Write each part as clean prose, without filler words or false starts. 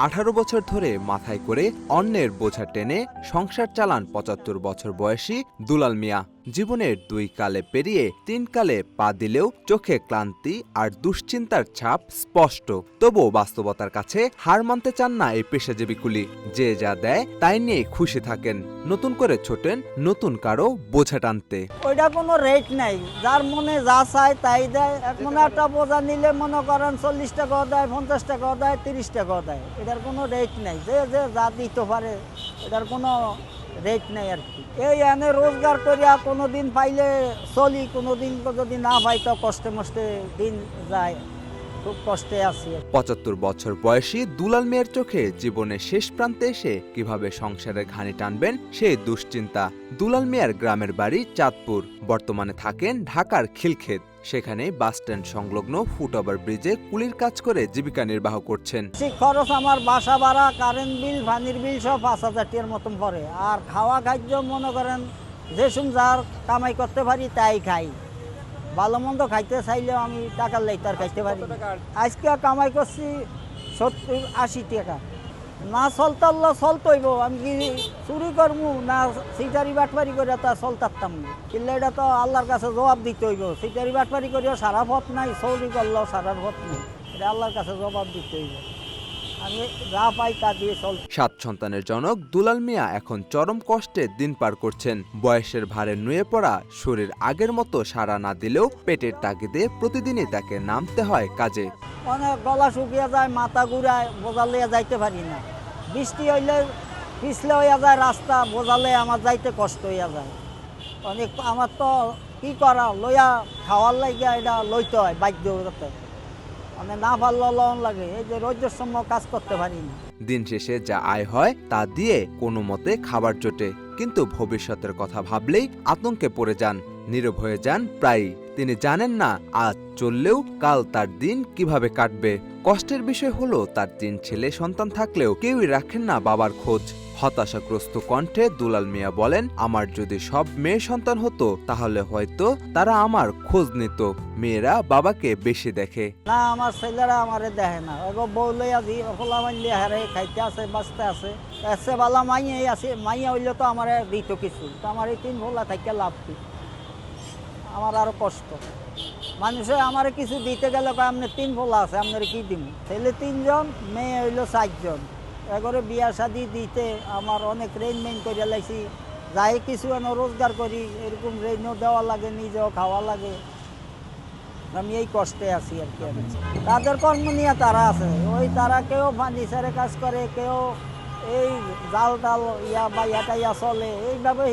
18 বছর ধরে মাথায় করে অন্যের বোঝা টেনে সংসার চালান ৭৫ বছর বয়সী দুলাল মিয়া। জীবনের ২ কালে পেরিয়ে ৩ কালে পা দিলেও চোখে ক্লান্তি আর দুশ্চিন্তার ছাপ স্পষ্ট। তবুও বাস্তবতার কাছে হার মানতে চান না এই পেশাজীবী কুলি। যে যা দেয় তাই নিয়ে খুশি থাকেন, নতুন করে ছোটেন নতুন কারো বোঝা টানতে। ওইটা কোনো রেট নাই, যার মনে যা চায় তাই দেয়। মনে একটা বোঝা নিলে মনে করেন ৪০ টাকাও দেয়, ৫০ টাকাও দেয়, ৩০ টাকাও দেয়। এটার কোনো রেট নাই, যে যে যা দিতে পারে এটার কোনো রেট নাই আর কি। এই এনে রোজগার করিয়া কোনো দিন পাইলে চলি, কোনো দিন যদি না পাই তো কষ্টে মষ্টে দিন যায়, খুব কষ্টে আছি। ৭৫ বছর বয়সী দুলাল মিয়ার চোখে জীবনের শেষ প্রান্তে এসে কিভাবে সংসারের ঘানি টানবেন সেই দুশ্চিন্তা। দুলাল মিয়ার গ্রামের বাড়ি চাঁদপুর, বর্তমানে থাকেন ঢাকার খিলক্ষেত। সেখানে বাসস্ট্যান্ড সংলগ্ন ফুটওভার ব্রিজে কুলির কাজ করে জীবিকা নির্বাহ করছেন। খরচ আমার বাসা ভাড়া, কারেন্ট বিল, পানির বিল সব ৫,০০০ টাকার মতন পড়ে। আর খাওয়া খাদ্য মনে করেন যেসব যার কামাই করতে পারি তাই খাই। ভালো মন্দ খাইতে চাইলেও আমি টাকার লাইতে আর খাইতে পারি। আজকে কামাই করছি ৭০-৮০ টাকা। না চলতইব, আমি কি চুরি করবো না সিটারি বাটপারি করে তা চলতাম না। কিন্তু এটা তো আল্লাহর কাছে জবাব দিতে হইব। সিটারি বাটপারি করেও সারা পথ নাই, চৌরি করলেও সারা পথ নেই, এটা আল্লাহর কাছে জবাব দিতে হইব। আমি যা পাই তা দিয়ে চল। ৭ সন্তানের জনক দুলাল মিয়া এখন চরম কষ্টে দিন পার করছেন। বয়সের ভারে নুয়ে পড়া শরীর আগের মতো সাড়া না দিলেও পেটের তাগিদে প্রতিদিনই তাকে নামতে হয় কাজে। অনেক গলা শুকিয়ে যায়, মাথা ঘুরায়, বোঝা লইয়া যাইতে পারি না। বৃষ্টি হইলে পিছলে হইয়া যায় রাস্তা, বোঝালে আমার যাইতে কষ্ট হইয়া যায় অনেক। আমার তো কি করা, লইয়া খাওয়ার লাগিয়া এটা লইতে হয় বাধ্য হতে, মানে না পারলে লন লাগে। এই যে রোদের সময় কাজ করতে পারি না। দিন শেষে যা আয় হয় তা দিয়ে কোনো মতে খাবার জোটে, কিন্তু ভবিষ্যতের কথা ভাবলেই আতঙ্কে পড়ে যান, নীরব হয়ে যান প্রায়ই। তিনি জানেন না আজ চললেও কাল তার দিন কিভাবে কাটবে। কষ্টের বিষয় হলো তার ৩ ছেলে সন্তান থাকলেও কেউই রাখেন না বাবার খোঁজ। হতাশাগ্রস্ত কণ্ঠে দুলাল মিয়া বলেন, আমার যদি সব মেয়ে সন্তান হতো তাহলে হয়তো তারা আমার খোঁজ নিত। মেয়েরা বাবাকে বেশি দেখে না, আমার ছেলেরা আমারে দেখে না। এগো বউ লইয়া দি ফলা মাইলে হারে খাইতে আছে, বাঁচতে আছে। এসে বালা মাইয়াই আছে, মাইয়া হইলে তো আমার দিত কিছু। তো আমার এই ৩ ভোলা থাকে লাভ কি, আমার আরো কষ্ট। মানুষে আমার কিছু দিতে গেলে আপনার ৩ ভোলা আছে, আপনার কি দিব। ছেলে ৩ জন, মেয়ে হইলো ৪ জন। এগরে বিয়া শাদি দিতে আমার অনেক রেন মেন করে লাইছি। যাই কিছু এনে রোজগার করি, এরকম রেনও দেওয়া লাগে, নিজেও খাওয়া লাগে। আমি এই কষ্টে আছি আর কি। তাদের কর্ম নিয়ে তারা আছে, ওই তারা কেউ ফার্নিচারে কাজ করে, কেউ এই জাল টাল ইয়া বা ইয়াটাইয়া চলে, এইভাবে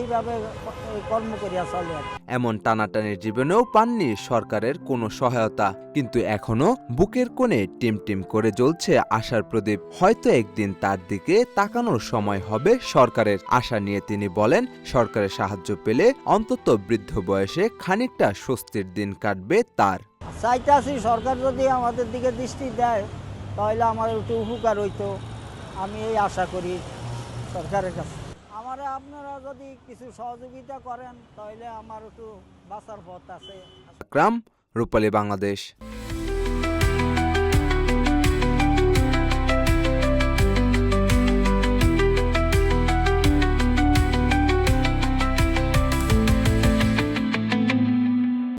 কর্ম করিয়া চলে। এমন টানাটানির জীবনেও পাননি সরকারের কোনো সহায়তা, কিন্তু এখনো বুকের কোণে টিম টিম করে জ্বলছে আশার প্রদীপ। হয়তো একদিন তার দিকে তাকানোর সময় হবে সরকারের। আশা নিয়ে তিনি বলেন, সরকারের সাহায্য পেলে অন্তত বৃদ্ধ বয়সে খানিকটা স্বস্তির দিন কাটবে তার। চাইতেছি সরকার যদি আমাদের দিকে দৃষ্টি দেয় তাহলে আমার একটু উপকার হইতো, আমি এই আশা করি সরকারের কাছে। আমারে আপনারা যদি কিছু সহযোগিতা করেন তাহলে আমার একটু বাঁচার পথ আছে। আকরাম, রূপালী বাংলাদেশ।